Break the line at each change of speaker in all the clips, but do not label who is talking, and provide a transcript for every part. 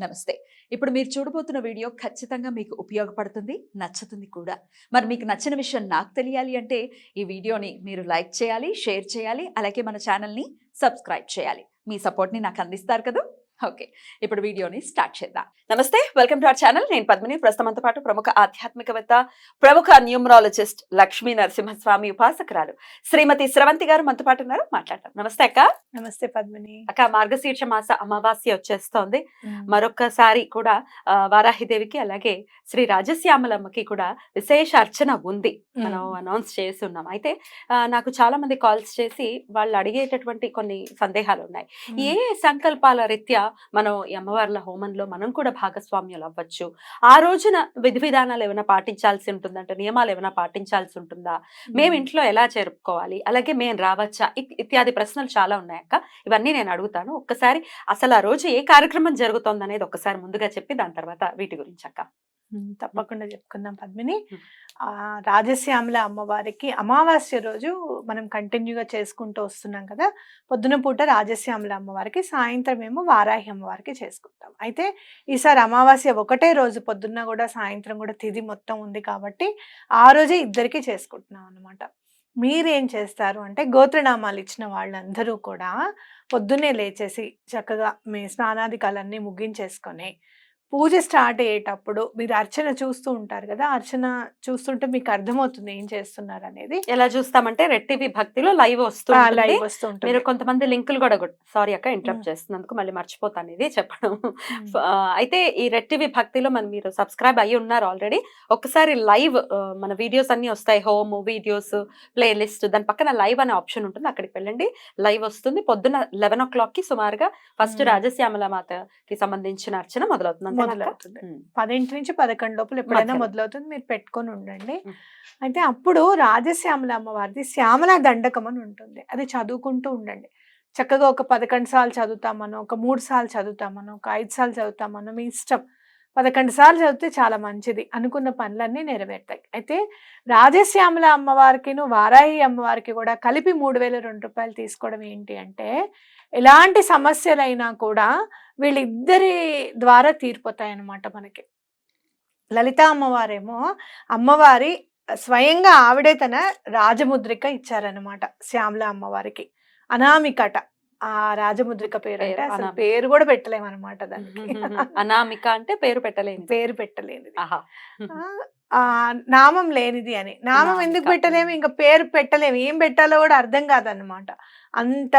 నమస్తే. ఇప్పుడు మీరు చూడబోతున్న వీడియో ఖచ్చితంగా మీకు ఉపయోగపడుతుంది, నచ్చుతుంది కూడా. మరి మీకు నచ్చిన విషయం నాకు తెలియాలి అంటే ఈ వీడియోని మీరు లైక్ చేయాలి, షేర్ చేయాలి, అలాగే మన ఛానల్‌ని సబ్స్క్రైబ్ చేయాలి. మీ సపోర్ట్‌ని నాకు అందిస్తారు కదూ! ఓకే. ఇప్పుడు వీడియోని స్టార్ట్ చేద్దాం. నమస్తే, వెల్కమ్ టు అవర్ ఛానల్. నేను పద్మిని. ప్రస్తుతంతో పాటు ప్రముఖ ఆధ్యాత్మికవేత్త, ప్రముఖ న్యూమరాలజిస్ట్ లక్ష్మీ నరసింహస్వామి ఉపాసకురాలు శ్రీమతి స్రవంతి గారు మనతో పాటు ఉన్నారు. మాట్లాడతాం. నమస్తే అక్క.
నమస్తే పద్మిని.
అక్క, మార్గశీర్ష మాస అమావాస్య వచ్చేస్తోంది. మరొకసారి కూడా వారాహిదేవికి అలాగే శ్రీ రాజశ్యామలమ్మకి కూడా విశేష అర్చన ఉంది. మనం అనౌన్స్ చేసి ఉన్నాం. అయితే నాకు చాలా మంది కాల్స్ చేసి వాళ్ళు అడిగేటటువంటి కొన్ని సందేహాలు ఉన్నాయి. ఏ సంకల్పాల రీత్యా మనం ఈ అమ్మవార్ల హోమంలో మనం కూడా భాగస్వామ్యాలు అవ్వచ్చు? ఆ రోజున విధి విధానాలు ఏమైనా పాటించాల్సి ఉంటుందంటే, నియమాలు ఏమైనా పాటించాల్సి ఉంటుందా? మేము ఇంట్లో ఎలా జరుపుకోవాలి, అలాగే మేము రావచ్చా, ఇత్యాది ప్రశ్నలు చాలా ఉన్నాయి అక్క. ఇవన్నీ నేను అడుగుతాను. ఒక్కసారి అసలు ఆ రోజు ఏ కార్యక్రమం జరుగుతోంది అనేది ఒక్కసారి ముందుగా చెప్పి దాని తర్వాత వీటి గురించి అక్క.
తప్పకుండా చెప్పుకుందాం పద్మిని. రాజశ్యామల అమ్మవారికి అమావాస్య రోజు మనం కంటిన్యూగా చేసుకుంటూ వస్తున్నాం కదా. పొద్దున పూట రాజశ్యామల అమ్మవారికి, సాయంత్రం ఏమో వారాహి అమ్మవారికి చేసుకుంటాం. అయితే ఈసారి అమావాస్య ఒకటే రోజు పొద్దున్న కూడా సాయంత్రం కూడా తిథి మొత్తం ఉంది కాబట్టి ఆ రోజే ఇద్దరికి చేసుకుంటున్నాం అనమాట. మీరేం చేస్తారు అంటే, గోత్రనామాలు ఇచ్చిన వాళ్ళందరూ కూడా పొద్దున్నే లేచేసి చక్కగా మీ స్నానాదికాలన్నీ ముగించేసుకొని పూజ స్టార్ట్ అయ్యేటప్పుడు మీరు అర్చన చూస్తూ ఉంటారు కదా. అర్చన చూస్తుంటే మీకు అర్థమవుతుంది ఏం చేస్తున్నారు అనేది.
ఎలా చూస్తామంటే, రెడ్ టీవీ భక్తిలో లైవ్
లైవ్ వస్తుంటుంది.
మీరు కొంతమంది లింకులు కూడా సారీ అక్క, ఇంటరప్ట్ చేస్తున్నందుకు మళ్ళీ మర్చిపోతాను ఇది చెప్పడం. అయితే ఈ రెడ్ టీవీ భక్తిలో మీరు సబ్స్క్రైబ్ అయ్యి ఉన్నారు ఆల్రెడీ. ఒక్కసారి లైవ్ మన వీడియోస్ అన్ని వస్తాయి, హోమ్ వీడియోస్, ప్లేలిస్ట్, దాని పక్కన లైవ్ అనే ఆప్షన్ ఉంటుంది. అక్కడికి వెళ్ళండి, లైవ్ వస్తుంది. పొద్దున్న 11 o'clock కి సుమారుగా ఫస్ట్ రాజశ్యామల మాతకి సంబంధించిన అర్చన మొదలవుతుంది.
10 నుంచి 11 లోపల ఎప్పుడైనా మొదలవుతుంది. మీరు పెట్టుకొని ఉండండి. అయితే అప్పుడు రాజశ్యామల అమ్మవారిది శ్యామల దండకం అని ఉంటుంది. అది చదువుకుంటూ ఉండండి. చక్కగా ఒక 11 సార్లు చదువుతామనో, ఒక 3 సార్లు చదువుతామనో, ఒక 5 సార్లు చదువుతామనో మీ ఇష్టం. 11 సార్లు చదివితే చాలా మంచిది. అనుకున్న పనులన్నీ నెరవేరుతాయి. అయితే రాజశ్యామల అమ్మవారికి, వారాహి అమ్మవారికి కూడా కలిపి 3002 రూపాయలు తీసుకోవడం ఏంటి అంటే, ఎలాంటి సమస్యలైనా కూడా వీళ్ళిద్దరి ద్వారా తీరిపోతాయి అన్నమాట మనకి. లలిత అమ్మవారేమో అమ్మవారి స్వయంగా ఆవిడే తన రాజముద్రిక ఇచ్చారనమాట శ్యామల అమ్మవారికి. అనామికట ఆ రాజముద్రిక పేరు. అంటే అసలు పేరు కూడా పెట్టలేమన్నమాట దానికి.
అనామిక అంటే పేరు పెట్టలేని,
పేరు పెట్టలేనిది, నామం లేనిది అని. నామం ఎందుకు పెట్టలేము, ఇంకా పేరు పెట్టలేము, ఏం పెట్టాలో కూడా అర్థం కాదన్నమాట. అంత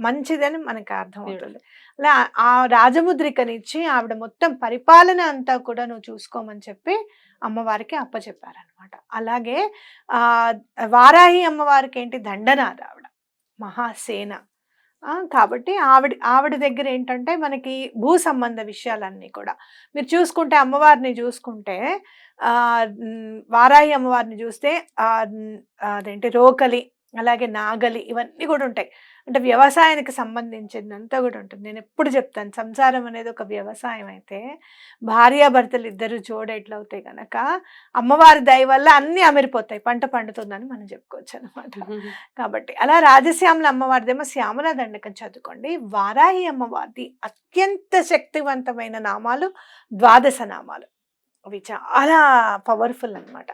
మంచిదని మనకు అర్థం అవుతుంది. అలా ఆ రాజముద్రికనిచ్చి ఆవిడ మొత్తం పరిపాలన అంతా కూడా నువ్వు చూసుకోమని చెప్పి అమ్మవారికి అప్పచెప్పారనమాట. అలాగే వారాహి అమ్మవారికి ఏంటి, దండనాథ ఆవిడ, మహాసేన. కాబట్టి ఆవిడ దగ్గర ఏంటంటే మనకి భూ సంబంధ విషయాలన్నీ కూడా మీరు చూసుకుంటే, అమ్మవారిని చూసుకుంటే వారాహి అమ్మవారిని చూస్తే అదేంటి రోకలి, అలాగే నాగలి, ఇవన్నీ కూడా ఉంటాయి. అంటే వ్యవసాయానికి సంబంధించిందంతా కూడా ఉంటుంది. నేను ఎప్పుడు చెప్తాను, సంసారం అనేది ఒక వ్యవసాయం అయితే భార్యాభర్తలు ఇద్దరు జోడ ఎట్లవుతాయి కనుక అమ్మవారి దయ వల్ల అన్ని అమిరిపోతాయి, పంట పండుతుందని మనం చెప్పుకోవచ్చు అనమాట. కాబట్టి అలా రాజశ్యామల అమ్మవారిదేమో శ్యామల దండకం చదువుకోండి. వారాహి అమ్మవారిది అత్యంత శక్తివంతమైన నామాలు 12 నామాలు. అవి చాలా పవర్ఫుల్ అనమాట.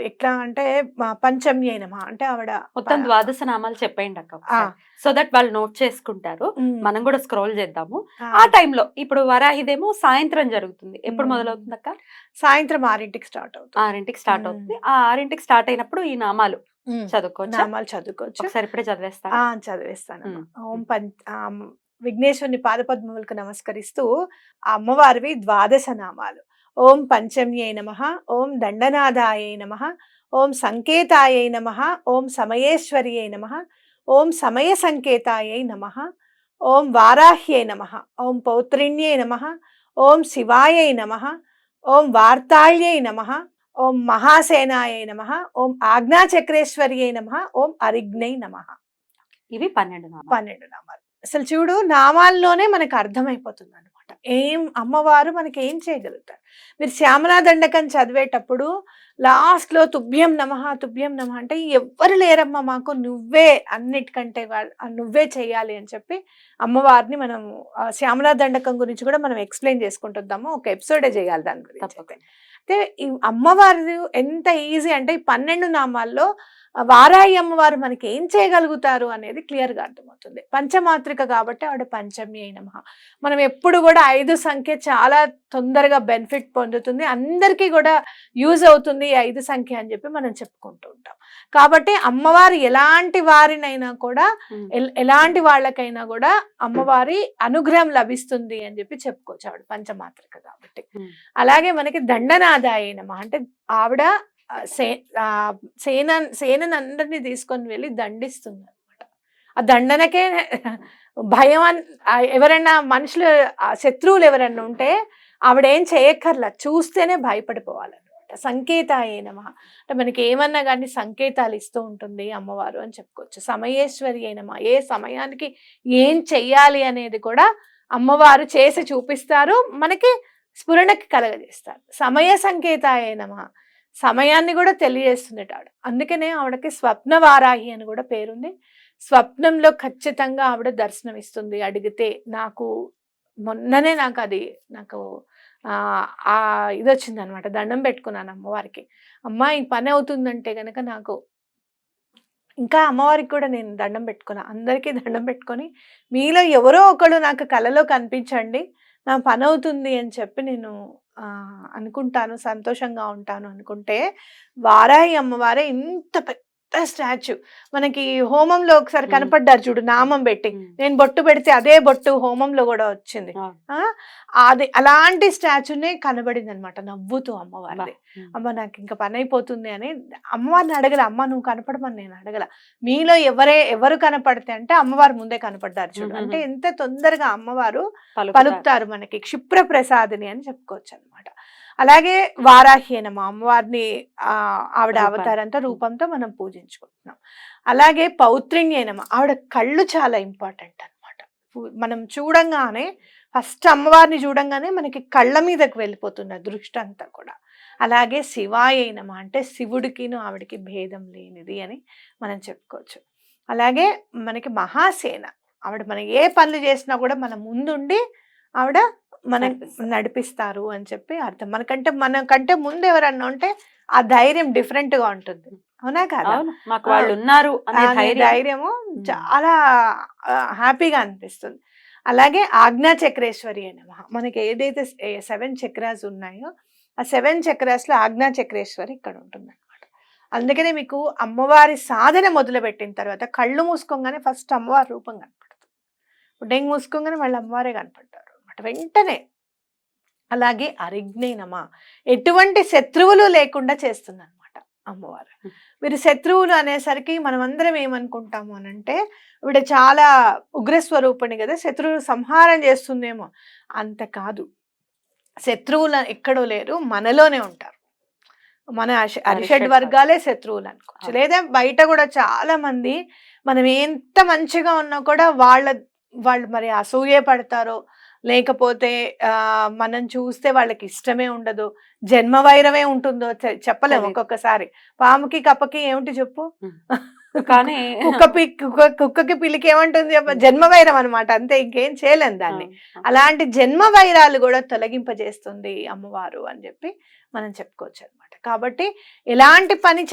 ఎట్లా అంటే పంచమ్యై నమః అంటే ఆవిడ
మొత్తం 12 నామాలు చెప్పండి అక్క, సో దట్ వాళ్ళు నోట్ చేసుకుంటారు. మనం కూడా స్క్రోల్ చేద్దాము. ఆ టైంలో ఇప్పుడు వరాహిదేమో సాయంత్రం జరుగుతుంది. ఎప్పుడు మొదలవుతుంది అక్క?
సాయంత్రం 6కి స్టార్ట్ అవుతుంది.
6కి స్టార్ట్ అవుతుంది. ఆ 6కి స్టార్ట్ అయినప్పుడు ఈ నామాలు చదువుకోవచ్చు. ఒకసారి ఇప్పుడే
చదివేస్తాను. ఓం విఘ్నేశ్వరుని పాదపద్మములకు నమస్కరిస్తూ ఆ అమ్మవారివి 12 నామాలు. ఓం పంచమ్యై నమః, ఓం దండనాథాయై నమః, ఓం సంకేతాయై నమః, ఓం సమయేశ్వర్యై నమః, ఓం సమయ సంకేతాయై నమః, ఓం వారాహ్యై నమః, ఓం పౌత్రిణ్యై నమః, ఓం శివాయై నమః, ఓం వార్తాళ్యై నమః, ఓం మహాసేనాయై నమః, ఓం ఆజ్ఞాచక్రేశ్వర్యై నమః, ఓం అరిగ్నై నమః.
ఇవి 12
నామాలు. అసలు చూడు, నామాల్లోనే మనకు అర్థమైపోతుంది అనమాట ఏం అమ్మవారు మనకి ఏం చేయగలుగుతారు. మీరు శ్యామలా దండకం చదివేటప్పుడు లాస్ట్లో తుభ్యం నమః అంటే ఎవ్వరు లేరమ్మా మాకు, నువ్వే అన్నిటికంటే నువ్వే చెయ్యాలి అని చెప్పి అమ్మవారిని మనం శ్యామలా దండకం గురించి కూడా మనం ఎక్స్ప్లెయిన్ చేసుకుంటుందాము, ఒక ఎపిసోడే చేయాలి దాని గురించి. అయితే ఈ అమ్మవారు ఎంత ఈజీ అంటే ఈ 12 నామాల్లో వారాయి అమ్మవారు మనకి ఏం చేయగలుగుతారు అనేది క్లియర్గా అర్థమవుతుంది. పంచమాత్రిక కాబట్టి ఆవిడ పంచమి అయిన మహా. మనం ఎప్పుడు కూడా 5 సంఖ్య చాలా తొందరగా బెనిఫిట్ పొందుతుంది, అందరికీ కూడా యూజ్ అవుతుంది ఈ 5 సంఖ్య అని చెప్పి మనం చెప్పుకుంటూ ఉంటాం. కాబట్టి అమ్మవారు ఎలాంటి వారినైనా కూడా ఎలాంటి వాళ్ళకైనా కూడా అమ్మవారి అనుగ్రహం లభిస్తుంది అని చెప్పి చెప్పుకోవచ్చు ఆవిడ పంచమాత్రిక కాబట్టి. అలాగే మనకి దండనాదాయ నమః అంటే ఆవిడ సేనందరినీ తీసుకొని వెళ్ళి దండిస్తుంది అనమాట. ఆ దండనకే భయం ఎవరైనా మనుషులు శత్రువులు ఎవరైనా ఉంటే ఆవిడ ఏం చేయక్కర్లా, చూస్తేనే భయపడిపోవాలన్నమాట. సంకేతాయ నమః అంటే మనకి ఏమన్నా కానీ సంకేతాలు ఇస్తూ ఉంటుంది అమ్మవారు అని చెప్పుకోవచ్చు. సమయేశ్వరి అయినమా, ఏ సమయానికి ఏం చెయ్యాలి అనేది కూడా అమ్మవారు చేసి చూపిస్తారు, మనకి స్ఫురణకి కలగజేస్తారు. సమయ సంకేతాయ నమః సమయాన్ని కూడా తెలియజేస్తుంది ఆవిడ. అందుకనే ఆవిడకి స్వప్న వారాహి అని కూడా పేరుంది. స్వప్నంలో ఖచ్చితంగా ఆవిడ దర్శనం ఇస్తుంది అడిగితే. నాకు మొన్ననే నాకు ఇది వచ్చింది అనమాట, దండం పెట్టుకున్నాను అమ్మవారికి. అమ్మ ఈ పని అవుతుందంటే కనుక నాకు ఇంకా అమ్మవారికి కూడా నేను దండం పెట్టుకున్నా, అందరికీ దండం పెట్టుకొని మీలో ఎవరో ఒకడు నాకు కలలో కనిపించండి, నా పని అవుతుంది అని చెప్పి నేను అనుకుంటాను, సంతోషంగా ఉంటాను అనుకుంటే వారాహి అమ్మవారే ఇంత పెద్ద స్టాచ్యూ మనకి హోమంలో ఒకసారి కనపడ్డారు చూడు నామం పెట్టి, నేను బొట్టు పెడితే అదే బొట్టు హోమంలో కూడా వచ్చింది. అది అలాంటి స్టాచ్యూనే కనబడింది అనమాట నవ్వుతూ అమ్మవారిది. అమ్మ నాకు ఇంకా పని అయిపోతుంది అని అమ్మవారిని అడగల, అమ్మ నువ్వు కనపడమని నేను అడగల, మీలో ఎవరు కనపడితే అంటే అమ్మవారు ముందే కనపడ్డారు చూడు. అంటే ఎంత తొందరగా అమ్మవారు పలుకుతారు, మనకి క్షిప్ర ప్రసాదిని అని చెప్పుకోవచ్చు అనమాట. అలాగే వారాహి నమః అమ్మవారిని ఆవిడ అవతారంతో రూపంతో మనం పూజించుకుంటున్నాం. అలాగే పౌత్రిణ్యే నమః ఆవిడ కళ్ళు చాలా ఇంపార్టెంట్ అనమాట. మనం చూడంగానే ఫస్ట్ అమ్మవారిని చూడంగానే మనకి కళ్ళ మీదకి వెళ్ళిపోతుంది దృష్టి అంతా కూడా. అలాగే శివాయ నమః అంటే శివుడికిను ఆవిడకి భేదం లేనిది అని మనం చెప్పుకోవచ్చు. అలాగే మనకి మహాసేన, ఆవిడ మనం ఏ పనులు చేసినా కూడా మన ముందుండి ఆవిడ మనం నడిపిస్తారు అని చెప్పి అర్థం. మనకంటే ముందు ఎవరన్నా ఉంటే ఆ ధైర్యం డిఫరెంట్ గా ఉంటుంది, అవునా కదా?
మాకు వాళ్ళు ఉన్నారు అనే
ధైర్యము చాలా హ్యాపీగా అనిపిస్తుంది. అలాగే ఆజ్ఞా చక్రేశ్వరి నమః మనకి ఏదైతే 7 చక్రాస్ ఉన్నాయో ఆ 7 చక్రాస్ లో ఆజ్ఞా చక్రేశ్వరి ఇక్కడ ఉంటుంది అనమాట. అందుకనే మీకు అమ్మవారి సాధన మొదలు పెట్టిన తర్వాత కళ్ళు మూసుకోగానే ఫస్ట్ అమ్మవారి రూపం కనపడుతుంది, ఉడ్డంగి మూసుకోగానే వాళ్ళు అమ్మవారే కనపడతారు అనమాట వెంటనే. అలాగే అరిజ్ఞై నమః ఎటువంటి శత్రువులు లేకుండా చేస్తుంది అనమాట అమ్మవారు. మీరు శత్రువులు అనేసరికి మనం అందరం ఏమనుకుంటాము అనంటే ఇవిడ చాలా ఉగ్రస్వరూపిణి కదా, శత్రువులు సంహారం చేస్తుందేమో. అంత కాదు, శత్రువులు ఎక్కడో లేరు, మనలోనే ఉంటారు. మన అరిషడ్ వర్గాలే శత్రువులు అనుకోవచ్చు. లేదా బయట కూడా చాలా మంది మనం ఎంత మంచిగా ఉన్నా కూడా వాళ్ళు మరి అసూయ పడతారో, లేకపోతే మనం చూస్తే వాళ్ళకి ఇష్టమే ఉండదు, జన్మ వైరమే ఉంటుందో చెప్పలేము. ఒక్కొక్కసారి పాముకి కప్పకి ఏమిటి చెప్పు,
కానీ
కుక్కకి పిల్లికి ఏమంటుంది జన్మ వైరం అనమాట, అంతే, ఇంకేం చేయలేం దాన్ని. అలాంటి జన్మ వైరాలు కూడా తొలగింపజేస్తుంది అమ్మవారు అని చెప్పి మనం చెప్పుకోవచ్చు అనమాట. కాబట్టి ఎలాంటి పని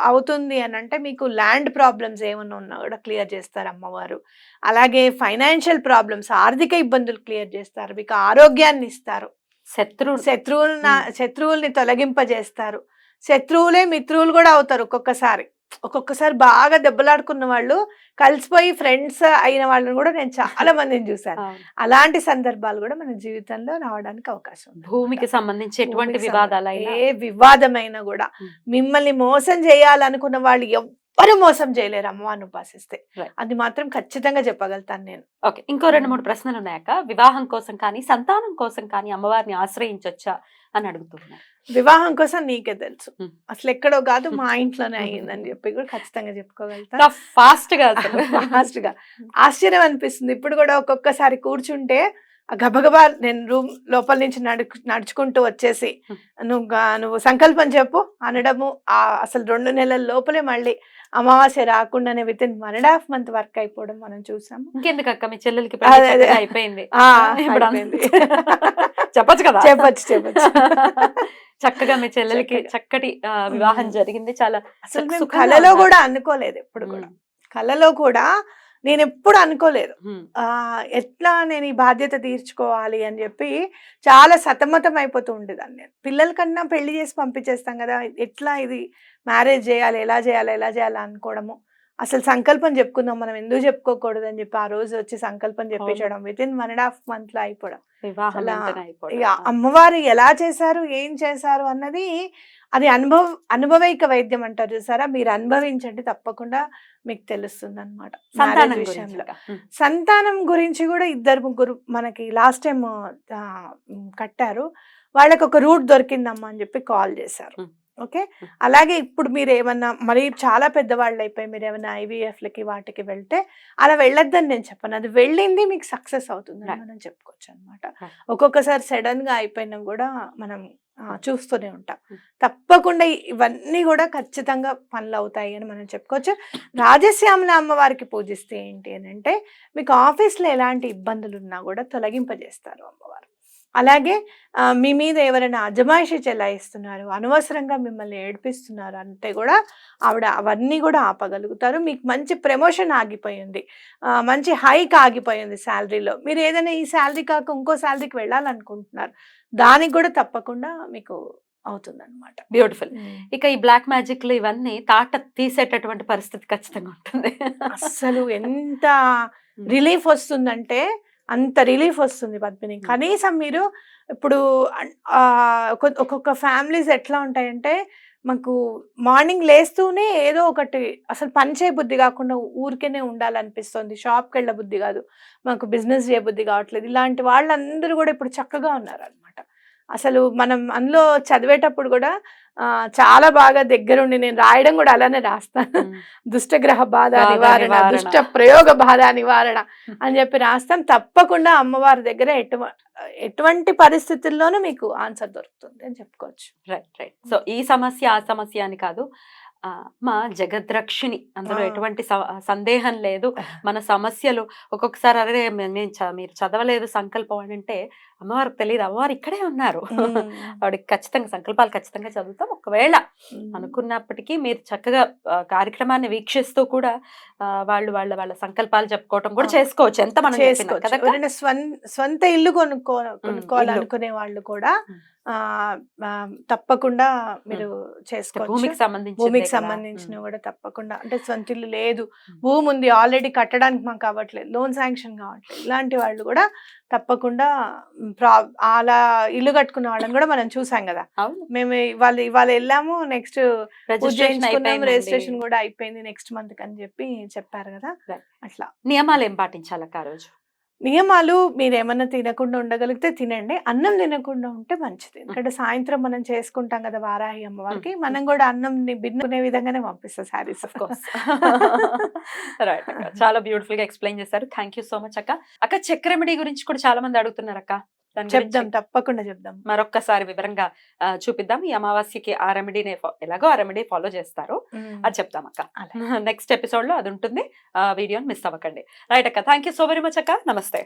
అవుతుంది అని అంటే మీకు ల్యాండ్ ప్రాబ్లమ్స్ ఏమన్నా ఉన్నా కూడా క్లియర్ చేస్తారు అమ్మవారు. అలాగే ఫైనాన్షియల్ ప్రాబ్లమ్స్, ఆర్థిక ఇబ్బందులు క్లియర్ చేస్తారు, మీకు ఆరోగ్యాన్ని ఇస్తారు, శత్రువుల్ని తొలగింపజేస్తారు, శత్రువులే మిత్రువులు కూడా అవుతారు. ఒక్కొక్కసారి బాగా దెబ్బలాడుకున్న వాళ్ళు కలిసిపోయి ఫ్రెండ్స్ అయిన వాళ్ళని కూడా నేను చాలా మందిని చూశాను. అలాంటి సందర్భాలు కూడా మన జీవితంలో రావడానికి అవకాశం ఉంది.
భూమికి సంబంధించి ఎటువంటి వివాదాలు,
ఏ వివాదమైనా కూడా మిమ్మల్ని మోసం చేయాలనుకున్న వాళ్ళు ఎవ్వరు మోసం చేయలేరు అమ్మవారిని ఉపాసిస్తే, అది మాత్రం ఖచ్చితంగా చెప్పగలుగుతాను నేను.
ఓకే, ఇంకో 2-3 ప్రశ్నలు ఉన్నాయక్క. వివాహం కోసం కానీ సంతానం కోసం కానీ అమ్మవారిని ఆశ్రయించొచ్చా అని అడుగుతున్నా.
వివాహం కోసం నీకే తెలుసు, అసలు ఎక్కడో కాదు మా ఇంట్లోనే అయ్యిందని చెప్పి కూడా ఖచ్చితంగా చెప్పుకోగలుగుతా.
ఫాస్ట్ గా
ఆశ్చర్యం అనిపిస్తుంది. ఇప్పుడు కూడా ఒక్కొక్కసారి కూర్చుంటే గబగబా నేను రూమ్ లోపల నుంచి నడుచుకుంటూ వచ్చేసి నువ్వు సంకల్పం చెప్పు అనడము, అసలు 2 నెలల లోపలే మళ్ళీ అమావాస్య రాకుండానే విత్ ఇన్ 1.5 month వర్క్ అయిపోవడం మనం చూసాము.
ఇంకెందుకు అక్క, మీ చెల్లెలకి పెళ్లి చక్కగా అయిపోయింది. ఇప్పుడు
అయిపోయింది.
చెప్పొచ్చు కదా.
చెప్పొచ్చు.
చక్కగా మీ చెల్లెలకి చక్కటి వివాహం జరిగింది. చాలా
అసలు మేము కళలో కూడా అనుకోలేదు, ఎప్పుడు కూడా కళలో కూడా నేను ఎప్పుడు అనుకోలేదు ఎట్లా నేను ఈ బాధ్యత తీర్చుకోవాలి అని చెప్పి చాలా సతమతం అయిపోతూ ఉండేదాన్ని. నేను పిల్లల కన్నా పెళ్లి చేసి పంపించేస్తాం కదా, ఎట్లా ఇది మ్యారేజ్ చేయాలి, ఎలా చేయాలి అనుకోవడము. అసలు సంకల్పం చెప్పుకుందాం, మనం ఎందుకు చెప్పుకోకూడదు అని చెప్పి ఆ రోజు వచ్చి సంకల్పం చెప్పించడం, విత్ ఇన్ 1.5 month లో అయిపోవడం. ఇక అమ్మవారు ఎలా చేశారు, ఏం చేశారు అన్నది అది అనుభవైక వైద్యం అంటారు చూసారా, మీరు అనుభవించండి, తప్పకుండా మీకు తెలుస్తుంది అనమాట. విషయంలో సంతానం గురించి కూడా 2-3 మనకి లాస్ట్ టైం కట్టారు, వాళ్ళకి ఒక రూట్ దొరికిందమ్మా అని చెప్పి కాల్ చేశారు. ఓకే, అలాగే ఇప్పుడు మీరు ఏమన్నా మరి చాలా పెద్దవాళ్ళు అయిపోయి మీరు ఏమైనా IVF-లకి వాటికి వెళ్తే అలా వెళ్ళొద్దని నేను చెప్పను, అది వెళ్ళింది మీకు సక్సెస్ అవుతుందని మనం చెప్పుకోవచ్చు అనమాట. ఒక్కొక్కసారి సడన్ గా అయిపోయినా కూడా మనం చూస్తూనే ఉంటాం. తప్పకుండా ఇవన్నీ కూడా ఖచ్చితంగా పనులు అవుతాయి అని మనం చెప్పుకోవచ్చు. రాజశ్యామల అమ్మవారికి పూజిస్తే ఏంటి అని అంటే మీకు ఆఫీస్లో ఎలాంటి ఇబ్బందులు ఉన్నా కూడా తొలగింపజేస్తారు అమ్మవారు. అలాగే మీ మీద ఎవరైనా అజమాయిషి చెలాయిస్తున్నారు, అనవసరంగా మిమ్మల్ని ఏడిపిస్తున్నారు అంటే కూడా ఆవిడ అవన్నీ కూడా ఆపగలుగుతారు. మీకు మంచి ప్రమోషన్ ఆగిపోయింది, మంచి హైక్ ఆగిపోయింది శాలరీలో, మీరు ఏదైనా ఈ శాలరీ కాక ఇంకో శాలరీకి వెళ్ళాలనుకుంటున్నారు, దానికి కూడా తప్పకుండా మీకు అవుతుందన్నమాట.
బ్యూటిఫుల్. ఇక ఈ బ్లాక్ మ్యాజిక్ లో ఇవన్నీ తాట తీసేటటువంటి పరిస్థితి ఖచ్చితంగా ఉంటుంది.
అస్సలు ఎంత రిలీఫ్ వస్తుందంటే అంత రిలీఫ్ వస్తుంది పద్మిని. కనీసం మీరు ఇప్పుడు ఒక్కొక్క ఫ్యామిలీస్ ఎట్లా ఉంటాయంటే మాకు మార్నింగ్ లేస్తూనే ఏదో ఒకటి అసలు పని చేయబుద్ధి కాకుండా ఊరికేనే ఉండాలనిపిస్తుంది, షాప్కి వెళ్ళ బుద్ధి కాదు, మాకు బిజినెస్ చేయబుద్ధి కావట్లేదు, ఇలాంటి వాళ్ళందరూ కూడా ఇప్పుడు చక్కగా ఉన్నారు అనమాట. అసలు మనం అందులో చదివేటప్పుడు కూడా చాలా బాగా దగ్గరుండి నేను రాయడం కూడా అలానే రాస్తాను, దుష్టగ్రహ బాధ నివారణ, దుష్ట ప్రయోగ బాధ నివారణ అని చెప్పి రాస్తాం. తప్పకుండా అమ్మవారి దగ్గర ఎటువంటి పరిస్థితుల్లోనూ మీకు ఆన్సర్ దొరుకుతుంది అని చెప్పుకోవచ్చు.
రైట్. సో ఈ సమస్య ఆ సమస్య అని కాదు, మా జగద్రక్షిణి, అందులో ఎటువంటి సందేహం లేదు. మన సమస్యలు ఒక్కొక్కసారి అరే మీరు చదవలేదు సంకల్పం అని అంటే అమ్మవారికి తెలియదు, అమ్మవారు ఇక్కడే ఉన్నారు. ఆవిడకి ఖచ్చితంగా సంకల్పాలు ఖచ్చితంగా చదువుతాం. ఒకవేళ అనుకున్నప్పటికీ మీరు చక్కగా కార్యక్రమాన్ని వీక్షిస్తూ కూడా వాళ్ళ సంకల్పాలు చెప్పుకోవటం కూడా చేసుకోవచ్చు. ఎంత మనం
చేసుకోవచ్చు. స్వంత ఇల్లు కొనుక్కోవాలనుకునే వాళ్ళు కూడా తప్పకుండా మీరు చేసుకోవచ్చు. భూమికి సంబంధించిన కూడా తప్పకుండా, అంటే సొంత ఇల్లు లేదు, భూమి ఉంది ఆల్రెడీ కట్టడానికి మాకు కావట్లేదు, లోన్ శాంక్షన్ కావట్లేదు, ఇలాంటి వాళ్ళు కూడా తప్పకుండా అలా ఇల్లు కట్టుకున్న వాళ్ళని కూడా మనం చూసాం కదా. మేము ఇవాళ వెళ్ళాము, నెక్స్ట్ రిజిస్ట్రేషన్ కూడా అయిపోయింది నెక్స్ట్ మంత్ అని చెప్పి చెప్పారు కదా. అట్లా
నియమాలు ఏం పాటించాలక్క ఆ రోజు?
నియమాలు, మీరు ఏమన్నా తినకుండా ఉండగలిగితే తినండి, అన్నం తినకుండా ఉంటే మంచిది. ఎందుకంటే సాయంత్రం మనం చేసుకుంటాం కదా వారాహి అమ్మవారికి, మనం కూడా అన్నం బిన్నుకునే విధంగానే పంపిస్తాం శారీస్. Of course.
రైట్ అక్క, చాలా బ్యూటిఫుల్ గా ఎక్స్ప్లెయిన్ చేశారు. థ్యాంక్ యూ సో మచ్ అక్క. అక్క చెక్ రెమెడీ గురించి కూడా చాలా మంది అడుగుతున్నారు అక్క,
చెప్దాం, తప్పకుండా చెప్దాం.
మరొక్కసారి వివరంగా చూపిద్దాం. ఈ అమావాస్యకి ఆ రెమెడీనే ఎలాగో ఆ రెమెడీ ఫాలో చేస్తారు, అది చెప్తాం అక్క. నెక్స్ట్ ఎపిసోడ్ లో అది ఉంటుంది, వీడియోని మిస్ అవ్వకండి. రైట్ అక్క, thank you so very much అక్క. నమస్తే.